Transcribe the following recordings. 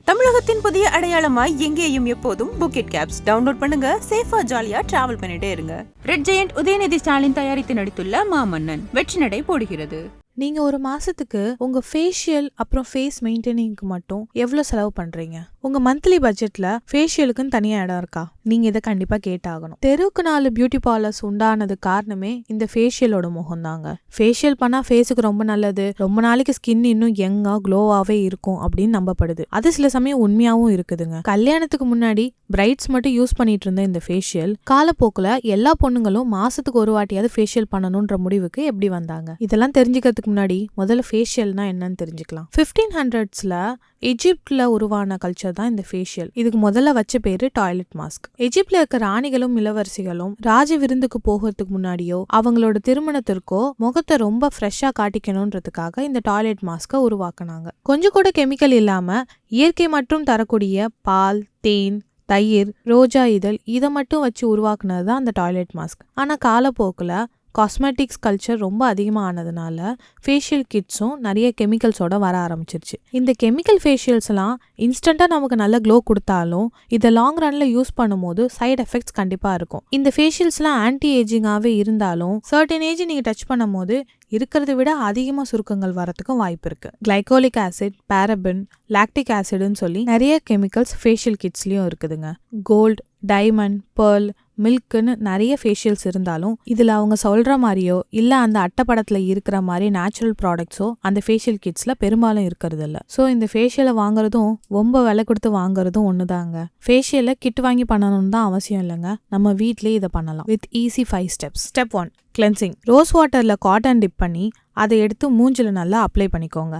தமிழகத்தின் புதிய அடையாளமாய் எங்கேயும் எப்போதும் புக்கெட் கேப்ஸ் டவுன்லோட் பண்ணுங்க. சேஃபா ஜாலியா டிராவல் பண்ணிட்டே இருங்க. ரெட் ஜெயண்ட் உதயநிதி ஸ்டாலின் தயாரித்து நடித்துள்ள மாமன்னன் வெற்றி நடை போடுகிறது. நீங்க ஒரு மாசத்துக்கு உங்க ஃபேஷியல் அப்புறம் ஃபேஸ் மெயின்டைனிங்க்கு மட்டும் எவ்வளவு செலவு பண்றீங்க? உங்க மந்த்லி பட்ஜெட்ல ஃபேஷியலுக்குன்னு தனியா இடம் இருக்கா? நீங்க இதை கண்டிப்பா கேட்டாகணும். தெருவுக்கு 4 பியூட்டி பார்லர்ஸ் உண்டானது காரணமே இந்த ஃபேஷியலோட முகம் தாங்க. ஃபேஷியல் பண்ணா ஃபேஸுக்கு ரொம்ப நல்லது, ரொம்ப நாளைக்கு ஸ்கின் இன்னும் யங்கா க்ளோவாவே இருக்கும் அப்படின்னு நம்பப்படுது. அது சில சமயம் உண்மையாவும் இருக்குதுங்க. கல்யாணத்துக்கு முன்னாடி பிரைட்ஸ் மட்டும் யூஸ் பண்ணிட்டு இருந்த இந்த ஃபேஷியல் காலப்போக்குல எல்லா பொண்ணுங்களும் மாசத்துக்கு ஒரு வாட்டியாவது ஃபேஷியல் பண்ணணும்ன்ற முடிவுக்கு எப்படி வந்தாங்க? இதெல்லாம் தெரிஞ்சுக்கிறதுக்கு முன்னாடி முதல்ல ஃபேஷியல்னா என்னன்னு தெரிஞ்சுக்கலாம். 1500s எஜிப்ட்ல உருவான கல்ச்சர் தான் இந்த ஃபேஷியல். இதுக்கு முதல்ல வச்ச பேரு டாய்லெட் மாஸ்க். எஜிப்ட்ல இருக்க ராணிகளும் இளவரசிகளும் ராஜ விருந்துக்கு போகிறதுக்கு முன்னாடியோ அவங்களோட திருமணத்திற்கோ முகத்தை ரொம்ப ஃப்ரெஷ்ஷா காட்டிக்கணும்ன்றதுக்காக இந்த டாய்லெட் மாஸ்கை உருவாக்குனாங்க. கொஞ்சம் கூட கெமிக்கல் இல்லாம இயற்கை மட்டும் தரக்கூடிய பால், தேன், தயிர், ரோஜா இதழ் இதை மட்டும் வச்சு உருவாக்குனது தான் அந்த டாய்லெட் மாஸ்க். ஆனா காலப்போக்குல காஸ்மெட்டிக்ஸ் கல்ச்சர் ரொம்ப அதிகமாக ஆனதுனால ஃபேஷியல் கிட்ஸும் நிறைய கெமிக்கல்ஸோட வர ஆரம்பிச்சிருச்சு. இந்த கெமிக்கல் ஃபேஷியல்ஸ் எல்லாம் இன்ஸ்டண்டா நமக்கு நல்ல க்ளோ கொடுத்தாலும் இதை லாங் ரன்ல யூஸ் பண்ணும்போது சைட் எஃபெக்ட்ஸ் கண்டிப்பா இருக்கும். இந்த ஃபேஷியல்ஸ்லாம் ஆன்டி ஏஜிங்காவே இருந்தாலும் சர்டன் ஏஜ் நீங்க டச் பண்ணும் போது இருக்கிறத விட அதிகமாக சுருக்கங்கள் வரத்துக்கும் வாய்ப்பு இருக்கு. கிளைகோலிக் ஆசிட், பாரபின், லாக்டிக் ஆசிட்னு சொல்லி நிறைய கெமிக்கல்ஸ் ஃபேஷியல் கிட்ஸ்லயும் இருக்குதுங்க. கோல்டு, டைமண்ட், பேர்ல், மில்க்னு நிறைய ஃபேஷியல்ஸ் இருந்தாலும் இதுல அவங்க சொல்ற மாதிரியோ இல்ல அந்த அட்டைப்படத்துல இருக்கிற மாதிரி நேச்சுரல் ப்ராடக்ட்ஸோ அந்த ஃபேஷியல் கிட்ஸ்ல பெரும்பாலும் இருக்கிறது இல்ல. ஸோ இந்த ஃபேஷியலை வாங்குறதும் ரொம்ப விலை கொடுத்து வாங்குறதும் ஒண்ணுதாங்க. ஃபேஷியலை கிட் வாங்கி பண்ணணும்னு தான் அவசியம் இல்லைங்க. நம்ம வீட்லயே இதை பண்ணலாம் with easy 5 steps. Step 1, cleansing. Rose வாட்டர்ல காட்டன் டிப் பண்ணி அதை எடுத்து மூஞ்சில நல்லா அப்ளை பண்ணிக்கோங்க.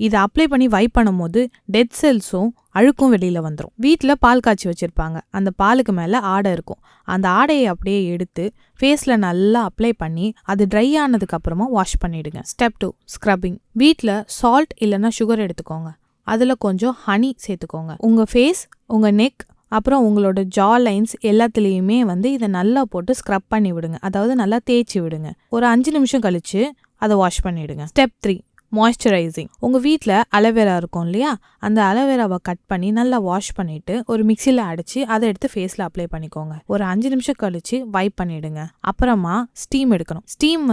இதை அப்ளை பண்ணி வைப் பண்ணும் போது டெட் செல்ஸும் அழுக்கும் வெளியில வந்துடும். வீட்டில் பால் காய்ச்சி வச்சிருப்பாங்க. அந்த பாலுக்கு மேல ஆடை இருக்கும். அந்த ஆடையை அப்படியே எடுத்து ஃபேஸ்ல நல்லா அப்ளை பண்ணி அது ட்ரை ஆனதுக்கு அப்புறமா வாஷ் பண்ணிடுங்க. Step 2, scrubbing. வீட்டில் சால்ட் இல்லைன்னா சுகர் எடுத்துக்கோங்க. அதுல கொஞ்சம் ஹனி சேர்த்துக்கோங்க. உங்க ஃபேஸ், உங்க நெக், அப்புறம் உங்களோட ஜா லைன்ஸ் எல்லாத்துலேயுமே இதை நல்லா போட்டு ஸ்க்ரப் பண்ணி விடுங்க. அதாவது நல்லா தேய்ச்சி விடுங்க. ஒரு 5 நிமிஷம் கழிச்சு அதை வாஷ் பண்ணிடுங்க. Step 3, moisturising. உங்க வீட்டில் அலோவேரா இருக்கும் இல்லையா, அந்த அலோவேராவை கட் பண்ணி நல்லா வாஷ் பண்ணிட்டு ஒரு மிக்சியில் அடிச்சு அதை எடுத்து ஃபேஸ்ல அப்ளை பண்ணிக்கோங்க. ஒரு 5 நிமிஷம் கழிச்சு வைப் பண்ணிடுங்க. அப்புறமா ஸ்டீம் எடுக்கணும். ஸ்டீம்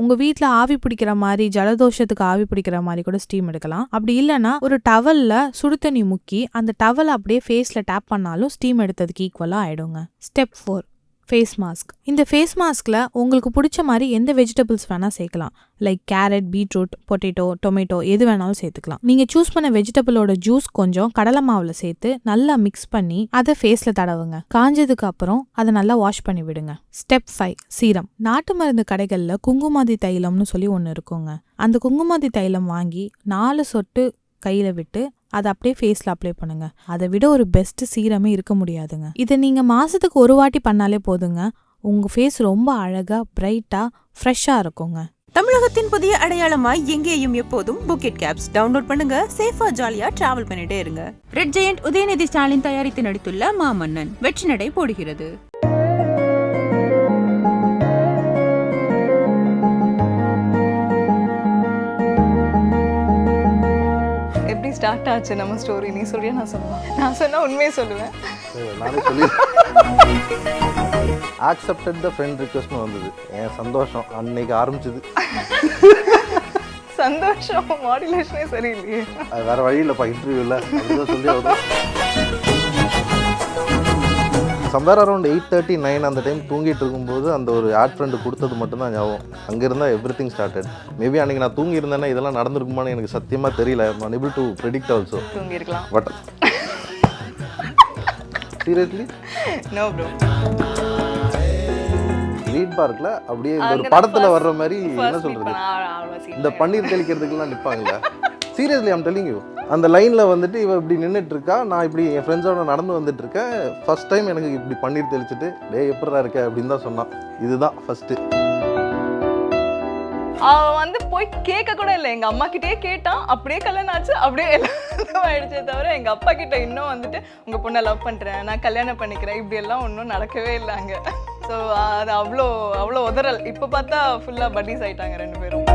உங்க வீட்டில் ஆவி பிடிக்கிற மாதிரி, ஜலதோஷத்துக்கு ஆவி பிடிக்கிற மாதிரி கூட ஸ்டீம் எடுக்கலாம். அப்படி இல்லைன்னா ஒரு டவல்ல சுடு தண்ணி முக்கி அந்த டவல் அப்படியே ஃபேஸ்ல டேப் பண்ணாலும் ஸ்டீம் எடுத்ததுக்கு ஈக்குவலா ஆயிடுங்க. Step 4, face mask. இந்த ஃபேஸ் மாஸ்க்ல உங்களுக்கு பிடிச்ச மாதிரி எந்த வெஜிடபிள்ஸ் வேணா சேர்க்கலாம். Like carrot, beetroot, potato, tomato எது வேணாலும் சேர்த்துக்கலாம். நீங்க சூஸ் பண்ண வெஜிடபிளோட ஜூஸ் கொஞ்சம் கடலை மாவுல சேர்த்து நல்லா மிக்ஸ் பண்ணி அதை ஃபேஸ்ல தடவுங்க. காஞ்சதுக்கு அப்புறம் அதை நல்லா வாஷ் பண்ணி விடுங்க. Step 5, serum. நாட்டு மருந்து கடைகள்ல குங்குமாதி தைலம்னு சொல்லி ஒன்று இருக்குங்க. அந்த குங்குமாதி தைலம் வாங்கி 4 சொட்டு கையில விட்டு அதை அப்படியே ஃபேஸ்ல அப்ளை பண்ணுங்க. அதை விட ஒரு பெஸ்ட் சீரமே இருக்க முடியாதுங்க. இதை நீங்க மாசத்துக்கு ஒரு வாட்டி பண்ணாலே போதுங்க. உங்க ஃபேஸ் ரொம்ப அழகா, பிரைட்டா, ஃப்ரெஷ்ஷா இருக்குங்க. தமிழகத்தின் புதிய அடையாளமாய் எங்கேயும் எப்போதும் புக்கெட் கேப்ஸ் டவுன்லோட் பண்ணுங்க. சேஃபா ஜாலியா டிராவல் பண்ணிட்டே இருங்க. ரெட் ஜெயண்ட் உதயநிதி ஸ்டாலின் தயாரித்து நடித்துள்ள மாமன்னன் வெற்றி நடை போடுகிறது. ஸ்டார்ட் ஆச்சு நம்ம ஸ்டோரி. நீ சொல்றியா நான் சொல்லுவேன்? நான் சொன்னா உண்மையே சொல்லுவேன். நானே சொல்லி ஆக்செப்டட் த ஃப்ரெண்ட் ரிக்வெஸ்ட்னு வந்தது. என் சந்தோஷம் அன்னைக்கு ஆரம்பிச்சது. சந்தோஷம் மாடுலேஷனே சரியில்லையே. அது வேற வழி இல்லைப்பா, இன்டர்வியூவில் அப்படிதான் சொல்லி ஆகும். சம்வேர் அரௌண்ட் 8:39 அந்த டைம் தூங்கிட்டு இருக்கும்போது அந்த ஒரு ஆட் ஃப்ரெண்டு கொடுத்தது மட்டும்தான் ஞாபகம். அங்கிருந்தா எவ்ரி திங் ஸ்டார்டட். மேபி அன்றைக்கி நான் தூங்கி இருந்தேன்னா இதெல்லாம் நடந்திருக்குமான்னு எனக்கு சத்தியமாக தெரியல. I am able to predict also. தூங்கியிருக்கலாம். But seriously no bro. ரீட் பார்க்கில் அப்படியே இந்த ஒரு படத்தில் வர்ற மாதிரி என்ன சொல்கிறது, இந்த பன்னீர் தெளிக்கிறதுக்கெல்லாம் நிற்பாங்கல்ல. Seriously I'm telling you. அந்த லைனில் இவ இப்படி நின்றுட்டு இருக்கா, நான் இப்படி என் ஃப்ரெண்ட்ஸோட நடந்து வந்துட்டு இருக்கேன். ஃபர்ஸ்ட் டைம் எனக்கு இப்படி பன்னீர் தெளிச்சுட்டு டே எப்படா இருக்க அப்படின்னு தான் சொன்னான். இதுதான் ஃபர்ஸ்ட். அவன் போய் கேட்க கூட இல்லை. எங்க அம்மா கிட்டே கேட்டான். அப்படியே கல்யாணம் ஆச்சு. அப்படியே எல்லாம் ஆயிடுச்சே தவிர எங்க அப்பா கிட்ட இன்னும் உங்க பொண்ணை லவ் பண்றேன், நான் கல்யாணம் பண்ணிக்கிறேன், இப்படி எல்லாம் ஒன்றும் நடக்கவே இல்லைங்க. ஸோ அது அவ்வளோ உதறல். இப்போ பார்த்தா ஃபுல்லாக பட்டீஸ் ஆயிட்டாங்க 2 பேரும்.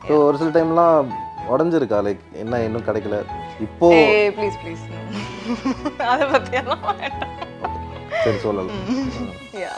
ஸோ ஒரு சில டைம்லாம் உடஞ்சிருக்கா லைக் என்ன இன்னும் கிடைக்கல இப்போ ப்ளீஸ் அதை பற்றியெல்லாம் வேண்டாம். சரி சொல்லலாம். Yeah.